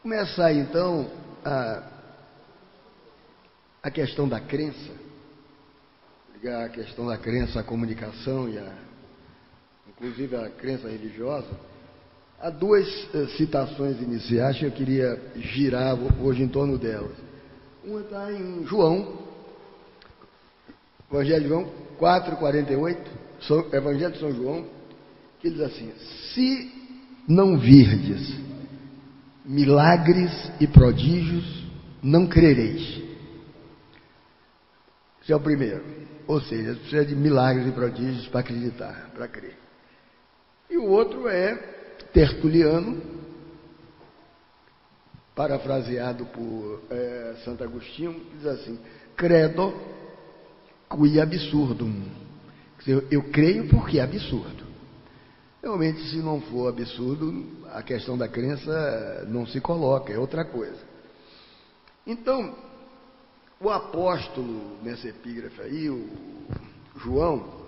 Começar então a questão da crença, ligar a questão da crença à comunicação e inclusive a crença religiosa. Há duas citações iniciais que eu queria girar hoje em torno delas. Uma está em João, Evangelho de João 4,48, Evangelho de São João, que diz assim: se não virdes milagres e prodígios, não crereis. Esse é o primeiro. Ou seja, precisa de milagres e prodígios para acreditar, para crer. E o outro é Tertuliano, parafraseado por Santo Agostinho, que diz assim: credo qui absurdum. Eu creio porque é absurdo. Realmente, se não for absurdo, a questão da crença não se coloca, é outra coisa. Então, o apóstolo nessa epígrafe aí, o João,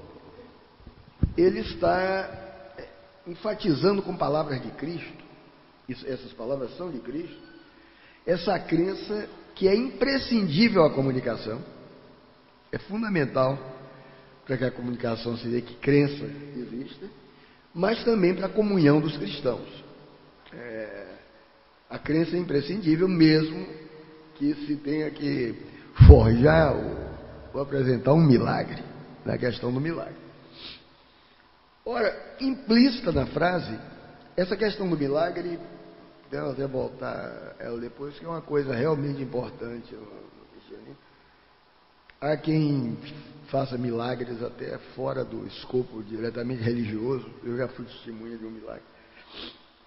ele está enfatizando com palavras de Cristo, essas palavras são de Cristo, essa crença que é imprescindível à comunicação, é fundamental para que a comunicação se dê, que crença exista, mas também para a comunhão dos cristãos. A crença é imprescindível, mesmo que se tenha que forjar ou apresentar um milagre, na questão do milagre. Ora, implícita na frase, essa questão do milagre, vamos até voltar ela depois, que é uma coisa realmente importante no cristianismo. Há quem faça milagres até fora do escopo diretamente religioso. Eu já fui testemunha de um milagre.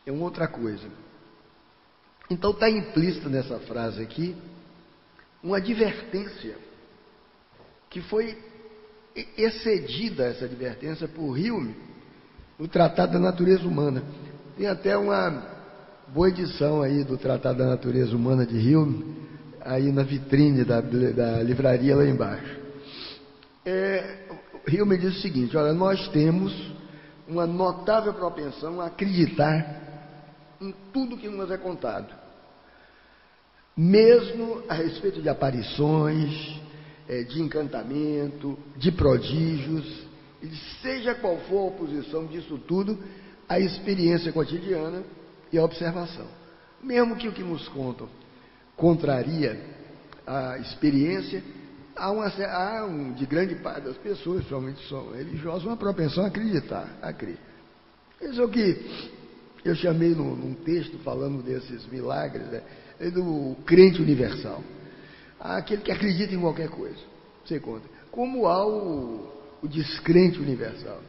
É uma outra coisa. Então está implícita nessa frase aqui uma advertência que foi excedida, essa advertência, por Hume no Tratado da Natureza Humana. Tem até uma boa edição aí do Tratado da Natureza Humana de Hume aí na vitrine da livraria lá embaixo. Hume diz o seguinte: olha, nós temos uma notável propensão a acreditar em tudo que nos é contado, mesmo a respeito de aparições, de encantamento, de prodígios, e seja qual for a oposição disso tudo à experiência cotidiana e à observação. Mesmo que o que nos contam contraria a experiência, de grande parte das pessoas, principalmente são religiosas, uma propensão a acreditar, a crer. Isso é o que eu chamei num texto falando desses milagres, do crente universal. Aquele que acredita em qualquer coisa, você conta. Como há o descrente universal,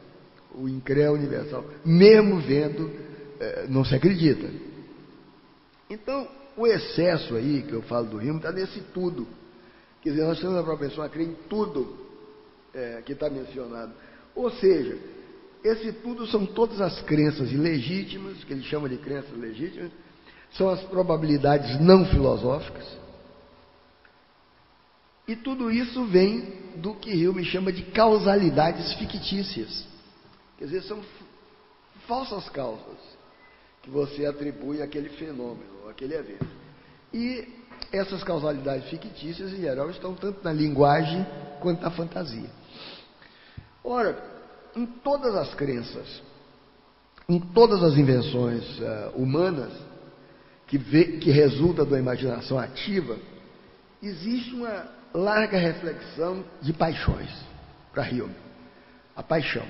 o incrédulo universal, mesmo vendo, não se acredita. Então, o excesso aí, que eu falo do Hume, está nesse tudo. Quer dizer, nós temos a propensão a crer em tudo que está mencionado. Ou seja, esse tudo são todas as crenças ilegítimas, que ele chama de crenças legítimas, são as probabilidades não filosóficas. E tudo isso vem do que Hume chama de causalidades fictícias. Quer dizer, são falsas causas que você atribui àquele fenômeno, àquele evento. E essas causalidades fictícias, em geral, estão tanto na linguagem quanto na fantasia. Ora, em todas as crenças, em todas as invenções humanas que resulta da imaginação ativa, existe uma larga reflexão de paixões para Hume. A paixão.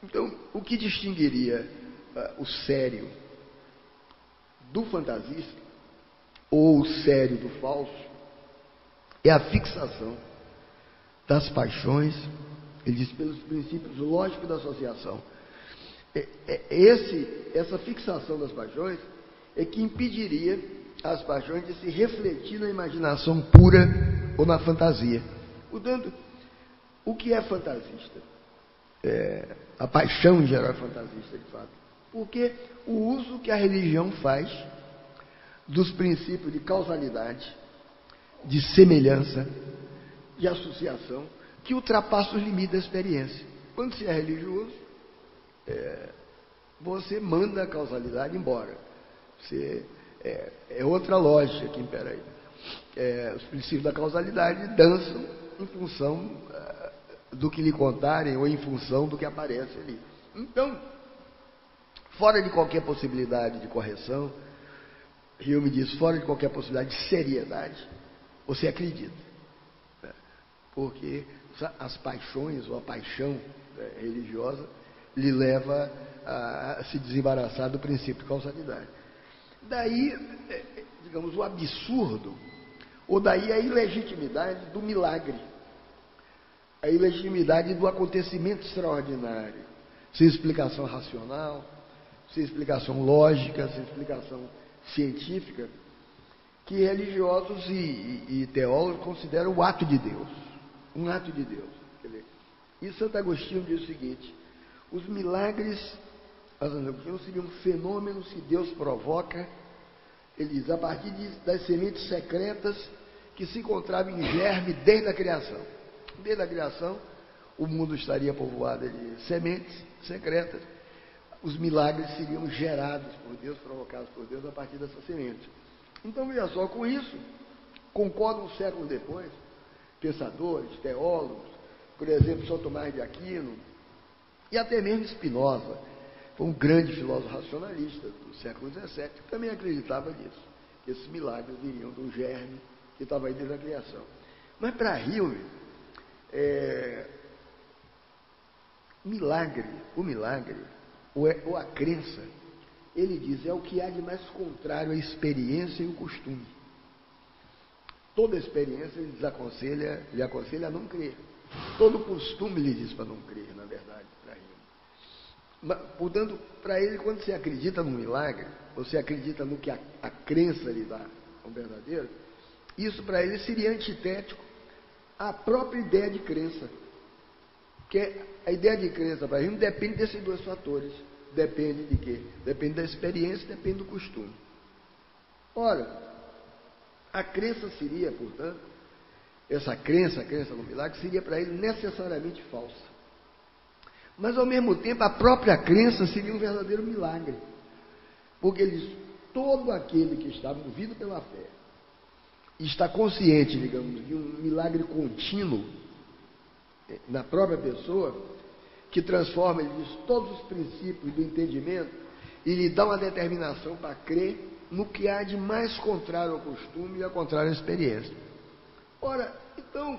Então, o que distinguiria o sério do fantasista, ou o sério do falso, é a fixação das paixões, ele diz, pelos princípios lógicos da associação. Essa fixação das paixões é que impediria as paixões de se refletir na imaginação pura ou na fantasia. Portanto, o que é fantasista? A paixão em geral é fantasista, de fato. Porque o uso que a religião faz dos princípios de causalidade, de semelhança, de associação, que ultrapassa os limites da experiência. Quando se é religioso, você manda a causalidade embora. É outra lógica que impera aí. Os princípios da causalidade dançam em função do que lhe contarem ou em função do que aparece ali. Então, fora de qualquer possibilidade de correção, Hume diz, fora de qualquer possibilidade de seriedade, você acredita. Porque as paixões ou a paixão religiosa lhe leva a se desembaraçar do princípio de causalidade. Daí, digamos, o absurdo, ou daí a ilegitimidade do milagre, a ilegitimidade do acontecimento extraordinário, sem explicação racional, sem explicação lógica, sem explicação científica, que religiosos e teólogos consideram o ato de Deus, um ato de Deus. Quer dizer, e Santo Agostinho diz o seguinte: os milagres, seriam fenômenos que Deus provoca, ele diz, a partir das sementes secretas que se encontravam em germe desde a criação. Desde a criação, o mundo estaria povoado de sementes secretas. Os milagres seriam gerados por Deus, provocados por Deus a partir dessas sementes. Então, veja só, com isso, concordam um século depois, pensadores, teólogos, por exemplo, São Tomás de Aquino, e até mesmo Spinoza, foi um grande filósofo racionalista do século XVII, que também acreditava nisso, que esses milagres viriam do germe que estava aí desde a criação. Mas para Hume, o milagre, ou a crença, ele diz, é o que há de mais contrário à experiência e ao costume. Toda experiência lhe aconselha a não crer. Todo costume lhe diz para não crer, na verdade, para ele. Mas, portanto, para ele, quando você acredita no milagre, você acredita no que a crença lhe dá, é um verdadeiro, isso para ele seria antitético à própria ideia de crença. Porque a ideia de crença para ele depende desses dois fatores. Depende de quê? Depende da experiência, depende do costume. Ora, a crença seria, portanto, a crença no milagre, seria para ele necessariamente falsa. Mas, ao mesmo tempo, a própria crença seria um verdadeiro milagre. Porque ele diz, todo aquele que está movido pela fé e está consciente, digamos, de um milagre contínuo na própria pessoa, que transforma, ele diz, todos os princípios do entendimento e lhe dá uma determinação para crer no que há de mais contrário ao costume e ao contrário à experiência. Ora, então,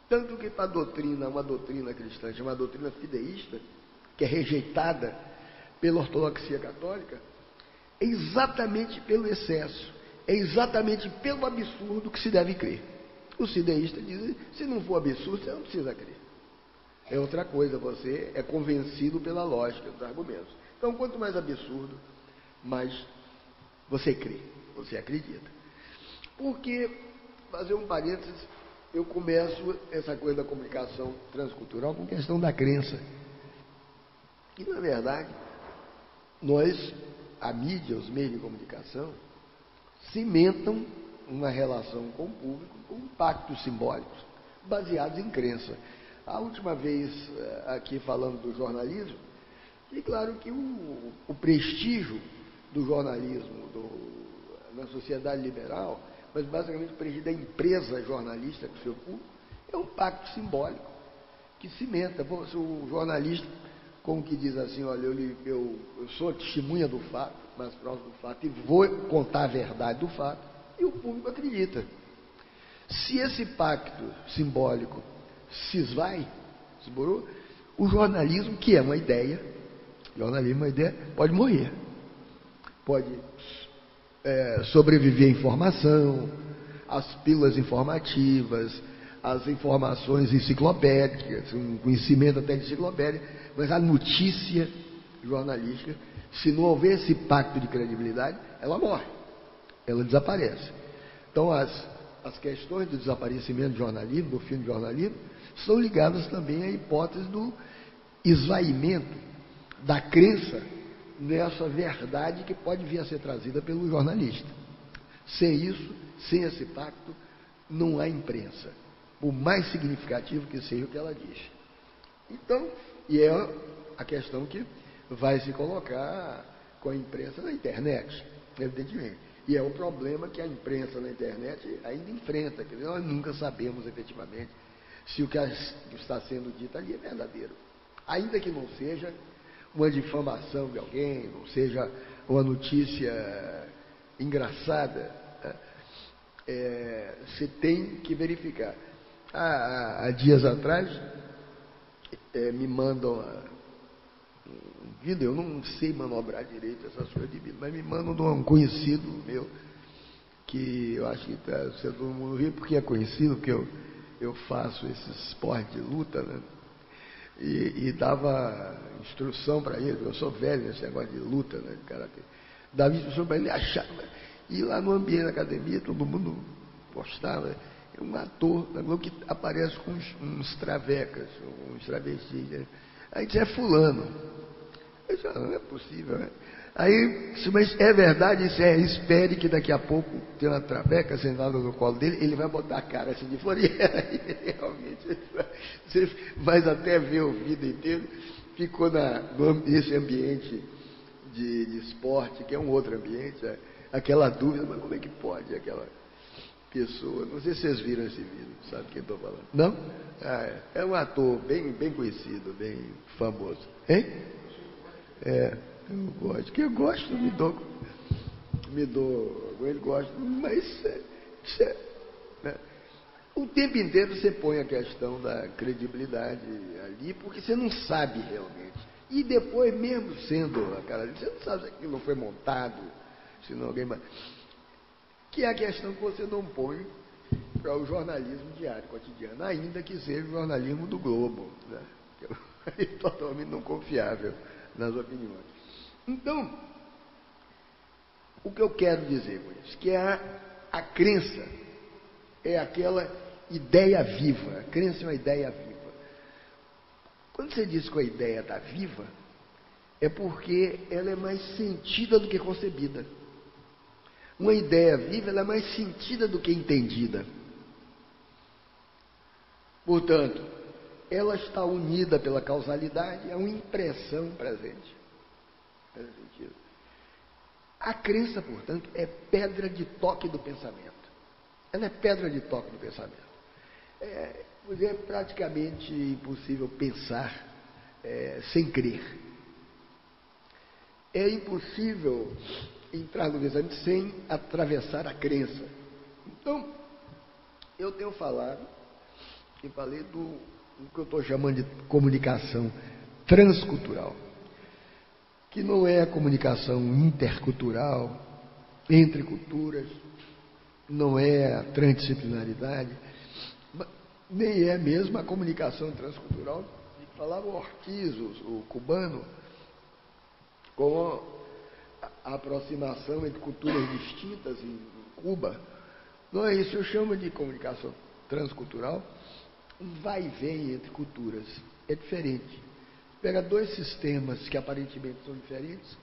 tanto que para a doutrina, uma doutrina cristã, chamada doutrina fideísta, que é rejeitada pela ortodoxia católica, é exatamente pelo excesso, é exatamente pelo absurdo que se deve crer. Os fideístas dizem, se não for absurdo, você não precisa crer. É outra coisa, você é convencido pela lógica dos argumentos. Então, quanto mais absurdo, mais você crê, você acredita. Porque, fazer um parênteses, eu começo essa coisa da comunicação transcultural com questão da crença. E, na verdade, nós, a mídia, os meios de comunicação, cimentam uma relação com o público, com pactos simbólicos, baseados em crença. A última vez, aqui falando do jornalismo, e claro que o prestígio do jornalismo na sociedade liberal, mas basicamente o prestígio da empresa jornalista com o seu público, é um pacto simbólico que cimenta. O jornalista, como que diz assim, olha, eu sou testemunha do fato, mais próximo do fato, e vou contar a verdade do fato, e o público acredita. Se esse pacto simbólico se esvai, o jornalismo, que é uma ideia, pode morrer, pode sobreviver à informação, às pílulas informativas, às informações enciclopédicas, um conhecimento até de enciclopédia, mas a notícia jornalística, se não houver esse pacto de credibilidade, ela morre, ela desaparece. Então, as questões do desaparecimento do jornalismo, do fim do jornalismo, são ligadas também à hipótese do esvaimento da crença nessa verdade que pode vir a ser trazida pelo jornalista. Sem isso, sem esse pacto, não há imprensa, por mais significativo que seja o que ela diz. Então, e é a questão que vai se colocar com a imprensa na internet, evidentemente. E é o problema que a imprensa na internet ainda enfrenta, quer dizer, nós nunca sabemos efetivamente se o que está sendo dito ali é verdadeiro. Ainda que não seja uma difamação de alguém, não seja uma notícia engraçada, você tem que verificar. Há dias atrás, me mandam um vídeo, eu não sei manobrar direito essas coisas de vídeo, mas me mandam de um conhecido meu, que eu acho que todo mundo ri, porque é conhecido, que eu faço esse esporte de luta, né? E dava instrução para ele, eu sou velho nesse negócio de luta, né, karatê. Dava instrução para ele achar. E lá no ambiente da academia, todo mundo gostava. É um ator da Globo que aparece com uns travecas, uns travestis. Né? Aí diz, é fulano. Eu disse, não é possível, né? Aí, mas é verdade, isso espere que daqui a pouco tem uma traveca sentada no colo dele, ele vai botar a cara assim de fora, e aí, realmente, você vai até ver o vídeo inteiro, ficou nesse ambiente de esporte, que é um outro ambiente, aquela dúvida, mas como é que pode aquela pessoa, não sei se vocês viram esse vídeo, sabe quem estou falando? Não? É um ator bem conhecido, bem famoso. Hein? Eu gosto, que eu gosto, me dou, ele gosta, mas né? O tempo inteiro você põe a questão da credibilidade ali, porque você não sabe realmente. E depois, mesmo sendo aquela, você não sabe se aquilo não foi montado, se não alguém mais. Que é a questão que você não põe para o jornalismo diário, cotidiano, ainda que seja o jornalismo do Globo, né? Que é totalmente não confiável nas opiniões. Então, o que eu quero dizer com isso? Que a crença é aquela ideia viva. A crença é uma ideia viva. Quando você diz que a ideia está viva, é porque ela é mais sentida do que concebida. Uma ideia viva, ela é mais sentida do que entendida. Portanto, ela está unida pela causalidade a uma impressão presente. A crença, portanto, é pedra de toque do pensamento. Ela é pedra de toque do pensamento. É praticamente impossível pensar sem crer. É impossível entrar no pensamento sem atravessar a crença. Então, eu tenho falado, e falei do que eu estou chamando de comunicação transcultural, que não é a comunicação intercultural, entre culturas, não é a transdisciplinaridade, nem é mesmo a comunicação transcultural de que falava Ortiz, o cubano, com a aproximação entre culturas distintas em Cuba. Não é isso, eu chamo de comunicação transcultural, um vai e vem entre culturas, é diferente. Pega dois sistemas que aparentemente são diferentes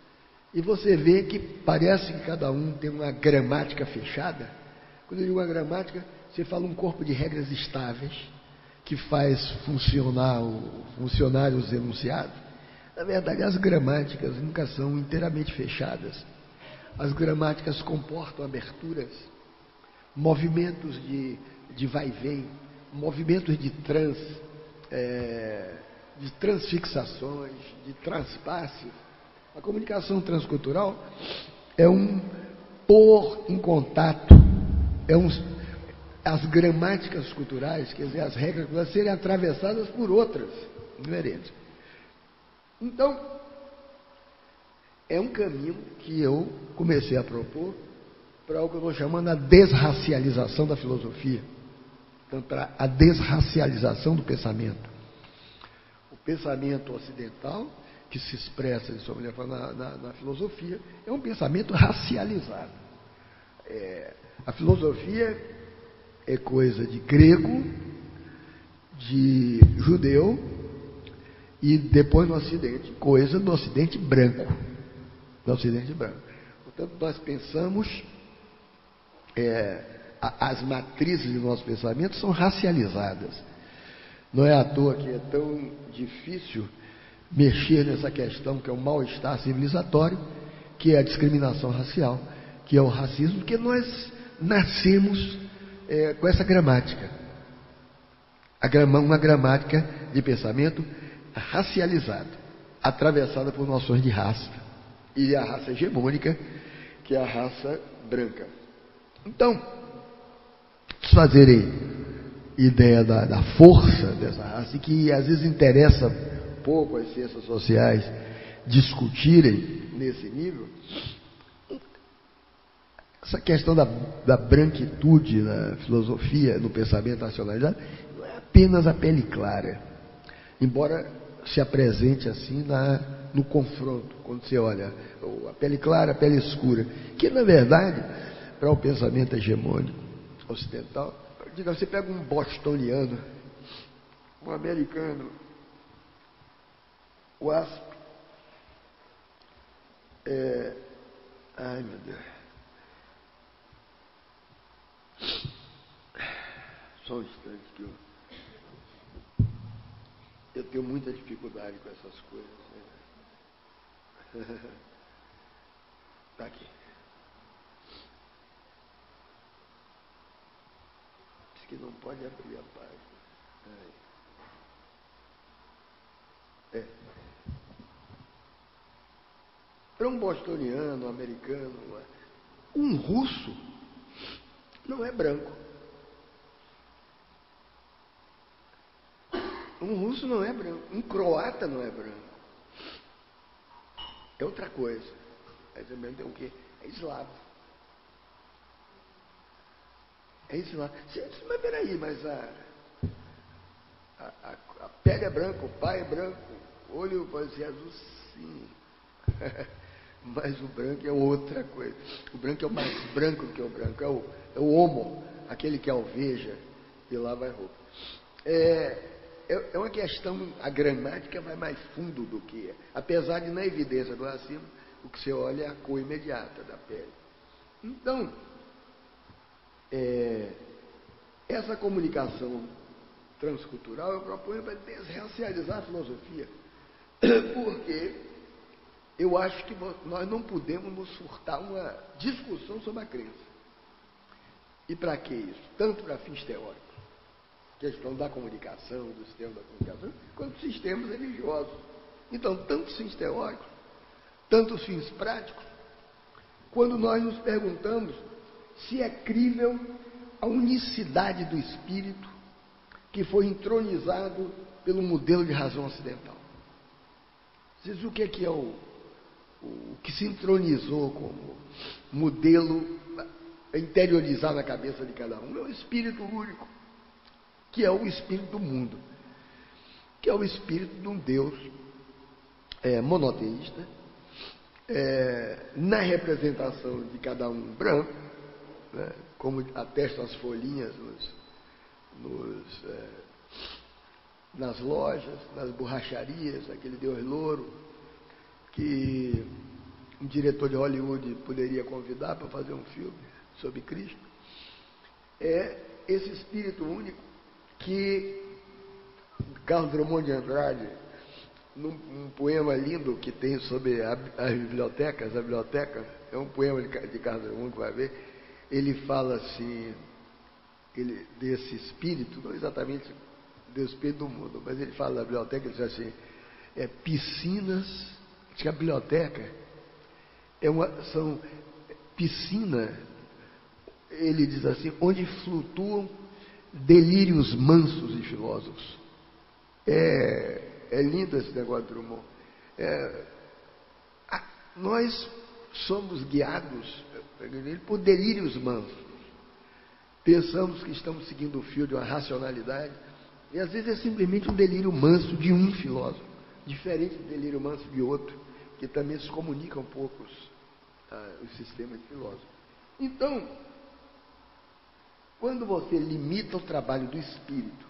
e você vê que parece que cada um tem uma gramática fechada. Quando eu digo uma gramática, você fala um corpo de regras estáveis que faz funcionar os enunciados. Na verdade, as gramáticas nunca são inteiramente fechadas. As gramáticas comportam aberturas, movimentos de vai e vem, movimentos de transfixações, de transpasses. A comunicação transcultural é um pôr em contato, as gramáticas culturais, quer dizer, as regras culturais serem atravessadas por outras diferentes. Então, é um caminho que eu comecei a propor para o que eu estou chamando a desracialização da filosofia, então, para a desracialização do pensamento. O pensamento ocidental, que se expressa de sua maneira na filosofia, é um pensamento racializado. A filosofia é coisa de grego, de judeu e depois no Ocidente, coisa do Ocidente branco. Do Ocidente branco. Portanto, nós pensamos, as matrizes do nosso pensamento são racializadas. Não é à toa que é tão difícil mexer nessa questão que é o mal-estar civilizatório, que é a discriminação racial, que é o racismo, porque nós nascemos com essa gramática, uma gramática de pensamento racializada, atravessada por noções de raça, e a raça hegemônica, que é a raça branca. Então, para fazerem ideia da força dessa raça, e que às vezes interessa pouco as ciências sociais discutirem nesse nível, essa questão da branquitude na filosofia, no pensamento nacionalizado, não é apenas a pele clara, embora se apresente assim no confronto, quando você olha a pele clara, a pele escura, que na verdade, para o pensamento hegemônico ocidental, diga, você pega um bostoniano, um americano, o Asp, ai meu Deus, só um instante que eu tenho muita dificuldade com essas coisas. Está aqui. Diz que não pode abrir a página. Para um bostoniano, um americano, um russo não é branco. Um russo não é branco. Um croata não é branco. É outra coisa. É o quê? É eslavo. É eslavo. Mas peraí, mas a pele é branca, o pai é branco, o olho pode ser azul, sim. Mas o branco é outra coisa. O branco é o mais branco do que o branco. É o homo, aquele que alveja e lava a roupa. É uma questão, a gramática vai mais fundo do que apesar de na evidência do racismo, o que você olha é a cor imediata da pele. Então, essa comunicação transcultural eu proponho para desracializar a filosofia, porque eu acho que nós não podemos nos furtar uma discussão sobre a crença. E para que isso? Tanto para fins teóricos, questão da comunicação, do sistema da comunicação, quanto sistemas religiosos. Então, tanto fins teóricos, tanto os fins práticos, quando nós nos perguntamos se é crível a unicidade do espírito que foi entronizado pelo modelo de razão ocidental. Vocês o que é o que se entronizou como modelo interiorizado na cabeça de cada um? É o espírito único, que é o espírito do mundo, que é o espírito de um Deus monoteísta, na representação de cada um branco, né, como atestam as folhinhas nas lojas, nas borracharias, aquele Deus louro que um diretor de Hollywood poderia convidar para fazer um filme sobre Cristo. É esse espírito único que Carlos Drummond de Andrade, num poema lindo que tem sobre as bibliotecas, a biblioteca, é um poema de Carlos Drummond que vai ver, ele fala assim, desse espírito, não exatamente do espírito do mundo, mas ele fala da biblioteca, ele diz assim, piscinas, acho que a biblioteca são piscina, ele diz assim, onde flutuam delírios mansos de filósofos. É lindo esse negócio de Drummond. Nós somos guiados por delírios mansos. Pensamos que estamos seguindo o fio de uma racionalidade, e às vezes é simplesmente um delírio manso de um filósofo, diferente do delírio manso de outro, que também se comunicam um pouco os sistemas de filósofos. Então, quando você limita o trabalho do espírito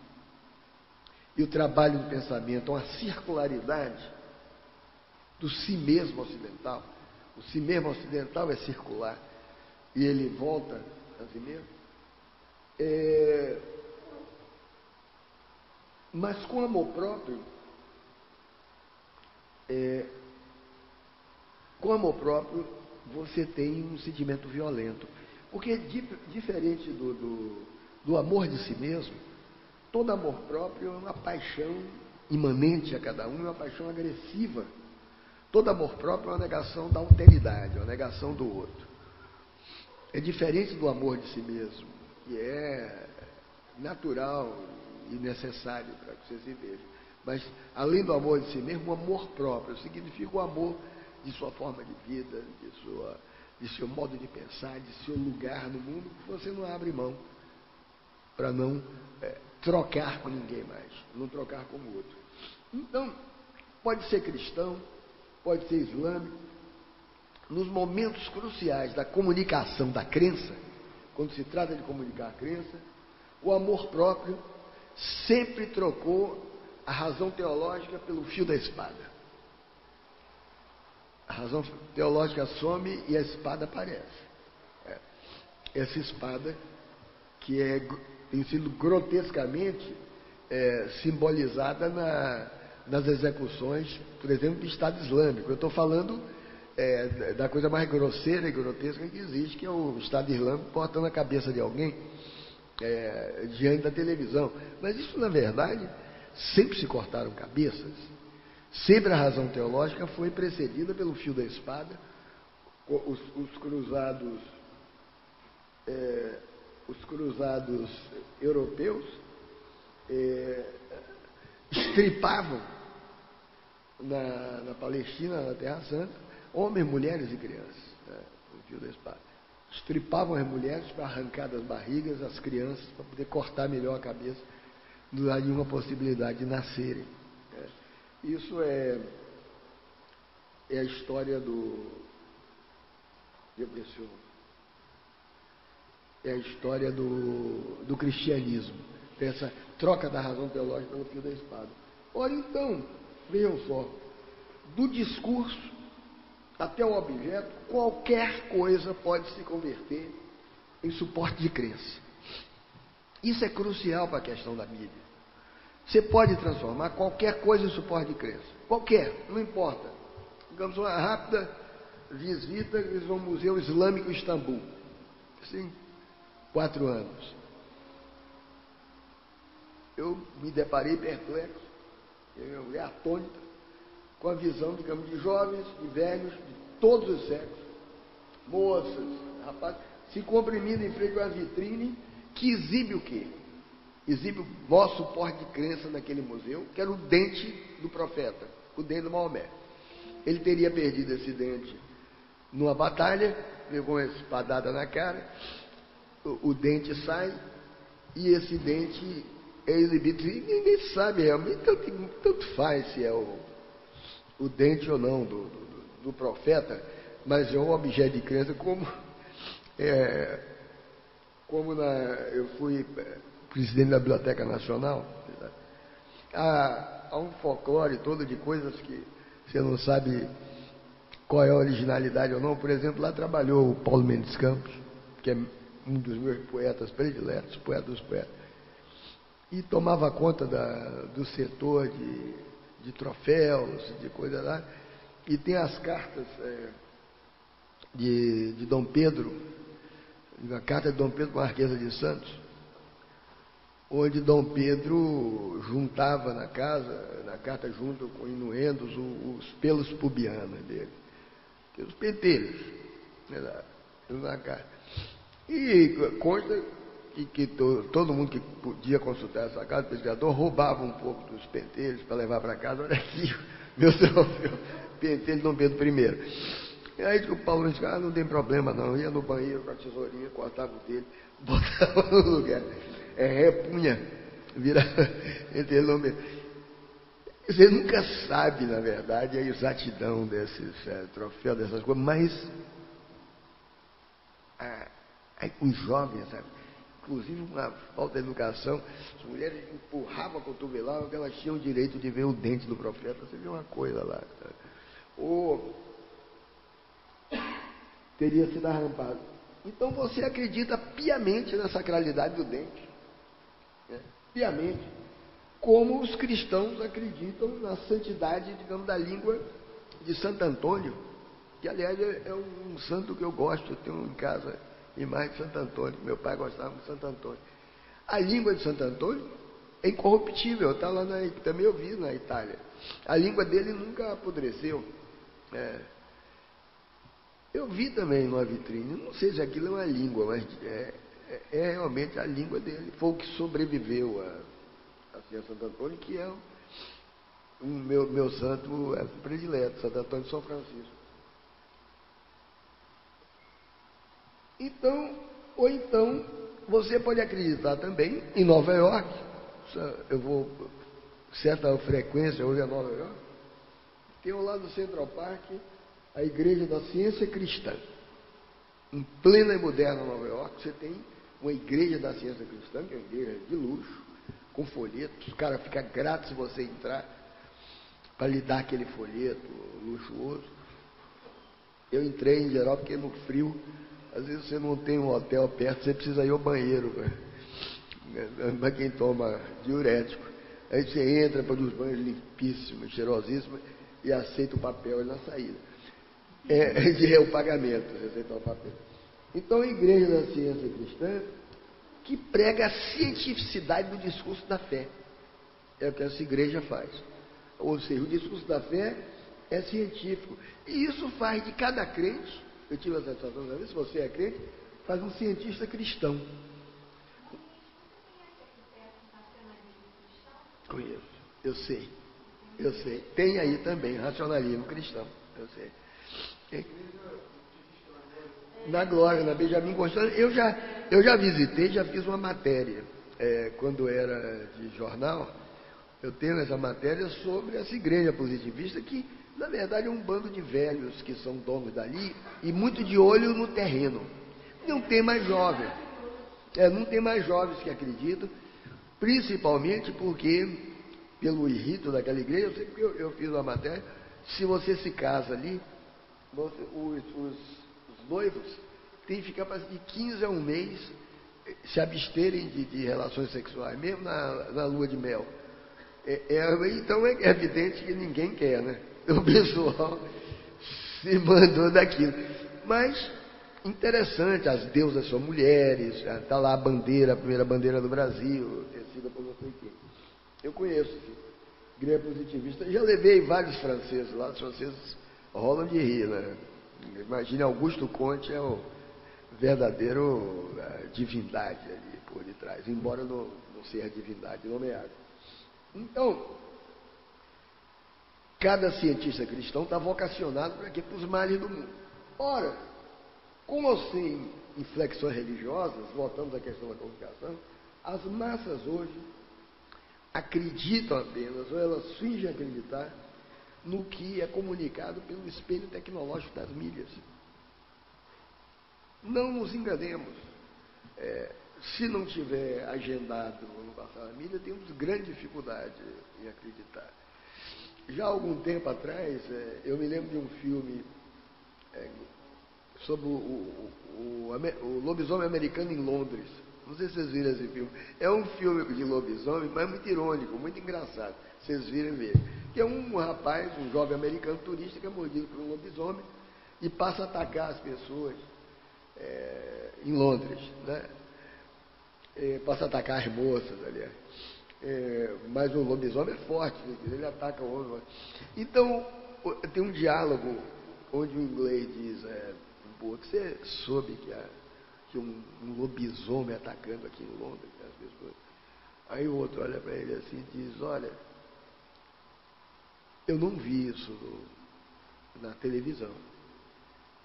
e o trabalho do pensamento a uma circularidade do si mesmo ocidental, o si mesmo ocidental é circular e ele volta a si mesmo, mas com amor próprio, Com amor próprio, você tem um sentimento violento. Porque, diferente do amor de si mesmo, todo amor próprio é uma paixão imanente a cada um, é uma paixão agressiva. Todo amor próprio é uma negação da alteridade, uma negação do outro. É diferente do amor de si mesmo, que é natural e necessário para que você se veja. Mas, além do amor de si mesmo, o amor próprio significa o amor de sua forma de vida, de seu modo de pensar, de seu lugar no mundo, que você não abre mão para não trocar com ninguém mais, não trocar com o outro. Então, pode ser cristão, pode ser islâmico, nos momentos cruciais da comunicação da crença, quando se trata de comunicar a crença, o amor próprio sempre trocou a razão teológica pelo fio da espada. A razão teológica some e a espada aparece. Essa espada que tem sido grotescamente simbolizada nas execuções, por exemplo, do Estado Islâmico. Eu estou falando da coisa mais grosseira e grotesca que existe, que é o Estado Islâmico cortando a cabeça de alguém diante da televisão. Mas isso, na verdade, sempre se cortaram cabeças. Sempre a razão teológica foi precedida pelo fio da espada. Os cruzados europeus estripavam na Palestina, na Terra Santa, homens, mulheres e crianças, o fio da espada. Estripavam as mulheres para arrancar das barrigas as crianças, para poder cortar melhor a cabeça, não dar nenhuma possibilidade de nascerem. Isso é a história é a história do cristianismo, essa troca da razão teológica pelo fio da espada. Ora então, vejam só, do discurso até o objeto, qualquer coisa pode se converter em suporte de crença. Isso é crucial para a questão da mídia. Você pode transformar qualquer coisa em suporte de crença. Qualquer, não importa. Digamos uma rápida visita ao Museu Islâmico Istambul. Sim, 4 anos. Eu me deparei perplexo, uma mulher atônita, com a visão, digamos, de jovens, de velhos, de todos os sexos, moças, rapazes, se comprimindo em frente a uma vitrine que exibe o quê? Exibe o maior suporte de crença naquele museu, que era o dente do profeta, o dente do Maomé. Ele teria perdido esse dente numa batalha, levou uma espadada na cara, o dente sai, e esse dente é exibido, e ninguém sabe realmente, tanto faz se é o dente ou não do profeta, mas é um objeto de crença, como eu fui presidente da Biblioteca Nacional, há um folclore todo de coisas que você não sabe qual é a originalidade ou não. Por exemplo, lá trabalhou o Paulo Mendes Campos, que é um dos meus poetas prediletos, poeta dos poetas, e tomava conta do setor de troféus, de coisa lá, e tem as cartas de Dom Pedro, a carta de Dom Pedro com a Marquesa de Santos, onde Dom Pedro juntava na carta junto com inuendos, os pelos pubianos dele, os pentelhos, na carta. E consta que todo mundo que podia consultar essa carta, o pesquisador, roubava um pouco dos pentelhos para levar para casa. Olha aqui, meu troféu, pentelho de Dom Pedro I. E aí o Paulo disse, não tem problema não, ia no banheiro com a tesourinha, cortava o dele, botava no lugar. Repunha, virava entre nome. Você nunca sabe, na verdade, a exatidão desses troféus, dessas coisas, mas os jovens, sabe? Inclusive uma falta de educação, as mulheres empurravam, cotovelavam, que elas tinham o direito de ver o dente do profeta. Você viu uma coisa lá, sabe? Ou teria sido arrampado. Então você acredita piamente na sacralidade do dente. Piamente, como os cristãos acreditam na santidade, digamos, da língua de Santo Antônio, que aliás é um santo que eu gosto, eu tenho em casa imagem de Santo Antônio, meu pai gostava de Santo Antônio. A língua de Santo Antônio é incorruptível, está lá também eu vi na Itália. A língua dele nunca apodreceu. Eu vi também numa vitrine, não sei se aquilo é uma língua, mas é realmente a língua dele. Foi o que sobreviveu a Santo Antônio, que é o meu santo predileto, Santo Antônio de São Francisco. Então, ou então, você pode acreditar também em Nova York. Eu vou, certa frequência, hoje é Nova York. Tem lá no Central Park a Igreja da Ciência Cristã. Em plena e moderna Nova York, você tem uma Igreja da Ciência Cristã, que é uma igreja de luxo, com folhetos. O cara fica grato se você entrar para lhe dar aquele folheto luxuoso. Eu entrei em geral porque no frio, às vezes você não tem um hotel perto, você precisa ir ao banheiro, para quem toma diurético. Aí você entra para os banhos limpíssimos, cheirosíssimos, e aceita o papel na saída. É o pagamento, você aceita o papel. Então, a Igreja da Ciência Cristã, que prega a cientificidade do discurso da fé. É o que essa igreja faz. Ou seja, o discurso da fé é científico. E isso faz de cada crente, eu tive a satisfação de ver, se você é crente, faz um cientista cristão. Conheço, eu sei. Tem aí também racionalismo cristão, eu sei. Na Glória, na Benjamin Constant, eu já visitei, já fiz uma matéria, quando era de jornal, eu tenho essa matéria sobre essa igreja positivista que, na verdade, é um bando de velhos que são donos dali e muito de olho no terreno. Não tem mais jovens. Não tem mais jovens que acreditam, principalmente porque, pelo rito daquela igreja, eu sei porque eu fiz uma matéria, se você se casa ali, os noivos têm que ficar de 15 a um mês se absterem de relações sexuais, mesmo na lua de mel. Então é evidente que ninguém quer, né? O pessoal se mandou daquilo. Mas, interessante, as deusas são mulheres, está lá a bandeira, a primeira bandeira do Brasil, tecida por não sei quem. Eu conheço, igreja positivista. Já levei vários franceses lá, os franceses rolam de rir, né? Imagine, Augusto Conte é o verdadeiro divindade ali por detrás, embora não seja divindade nomeada. Então, cada cientista cristão está vocacionado para quê? Para os males do mundo. Ora, com ou sem inflexões religiosas, voltamos à questão da comunicação, as massas hoje acreditam apenas, ou elas fingem acreditar, no que é comunicado pelo espelho tecnológico das mídias. Não nos enganemos. Se não tiver agendado no passar na mídia, temos grande dificuldade em acreditar. Já há algum tempo atrás, eu me lembro de um filme sobre o lobisomem americano em Londres. Não sei se vocês viram esse filme. É um filme de lobisomem, mas muito irônico, muito engraçado. Vocês viram mesmo. Que é um rapaz, um jovem americano turista, que é mordido por um lobisomem e passa a atacar as pessoas em Londres, né? Passa a atacar as moças, aliás. Mas o lobisomem é forte, ele ataca o homem. Então, tem um diálogo onde o inglês diz, você soube que um lobisomem atacando aqui em Londres, as pessoas. Aí o outro olha para ele assim e diz, olha, eu não vi isso na televisão.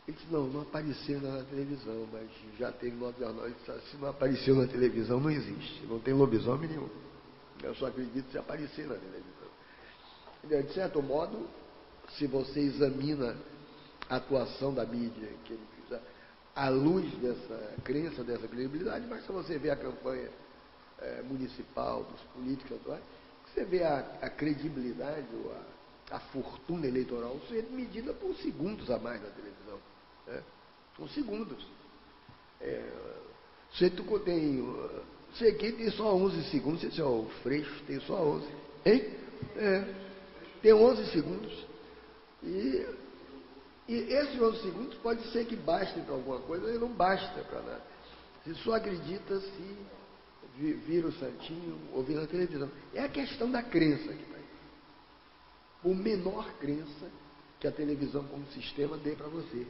Ele disse, não apareceu na televisão, mas já teve no jornal. Ele disse, se não apareceu na televisão, não existe, não tem lobisomem nenhum. Eu só acredito se aparecer na televisão. De certo modo, se você examina a atuação da mídia, que ele fizer, à luz dessa crença, dessa credibilidade, basta você ver a campanha municipal dos políticos atuais, você vê a credibilidade ou a fortuna eleitoral ser medida por segundos a mais na televisão. São segundos. Você aqui tem só 11 segundos, você disse, o Freixo tem só 11. Hein? Tem 11 segundos. E esses 11 segundos pode ser que bastem para alguma coisa, e não basta para nada. Você só acredita se vira o santinho, ouvir na televisão. É a questão da crença que está aí. Por menor crença que a televisão como sistema dê para você.